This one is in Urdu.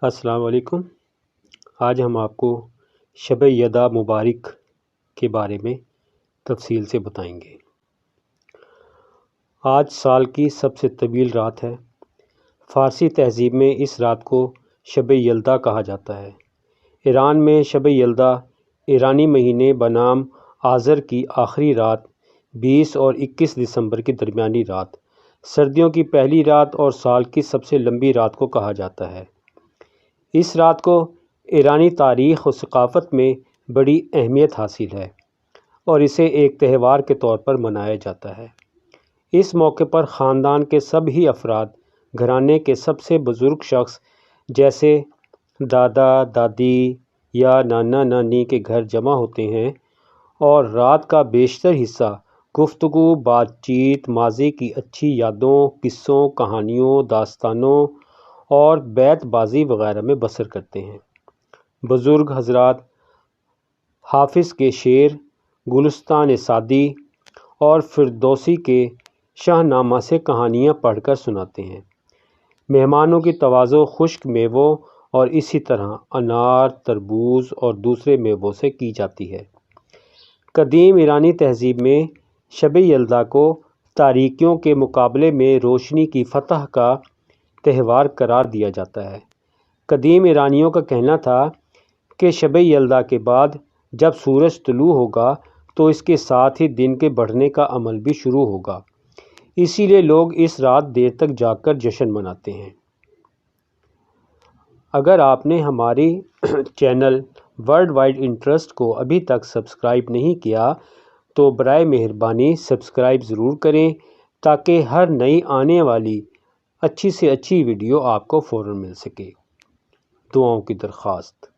السلام علیکم۔ آج ہم آپ کو شب یلدا مبارک کے بارے میں تفصیل سے بتائیں گے۔ آج سال کی سب سے طویل رات ہے۔ فارسی تہذیب میں اس رات کو شب یلدا کہا جاتا ہے۔ ایران میں شب یلدا ایرانی مہینے بنام آذر کی آخری رات 20 اور 21 دسمبر کے درمیانی رات، سردیوں کی پہلی رات اور سال کی سب سے لمبی رات کو کہا جاتا ہے۔ اس رات کو ایرانی تاریخ و ثقافت میں بڑی اہمیت حاصل ہے اور اسے ایک تہوار کے طور پر منایا جاتا ہے۔ اس موقع پر خاندان کے سبھی افراد، گھرانے کے سب سے بزرگ شخص جیسے دادا دادی یا نانا نانی کے گھر جمع ہوتے ہیں اور رات کا بیشتر حصہ گفتگو، بات چیت، ماضی کی اچھی یادوں، قصوں، کہانیوں، داستانوں اور بیت بازی وغیرہ میں بسر کرتے ہیں۔ بزرگ حضرات حافظ کے شعر، گلستان سعدی اور فردوسی کے شاہ نامہ سے کہانیاں پڑھ کر سناتے ہیں۔ مہمانوں کی تواضع خشک میووں اور اسی طرح انار، تربوز اور دوسرے میووں سے کی جاتی ہے۔ قدیم ایرانی تہذیب میں شب یلدا کو تاریکیوں کے مقابلے میں روشنی کی فتح کا تہوار قرار دیا جاتا ہے۔ قدیم ایرانیوں کا کہنا تھا کہ شب یلدا کے بعد جب سورج طلوع ہوگا تو اس کے ساتھ ہی دن کے بڑھنے کا عمل بھی شروع ہوگا، اسی لیے لوگ اس رات دیر تک جاگ کر جشن مناتے ہیں۔ اگر آپ نے ہماری چینل ورلڈ وائڈ انٹرسٹ کو ابھی تک سبسکرائب نہیں کیا تو برائے مہربانی سبسکرائب ضرور کریں تاکہ ہر نئی آنے والی اچھی سے اچھی ویڈیو آپ کو فوراً مل سکے۔ دعاؤں کی درخواست۔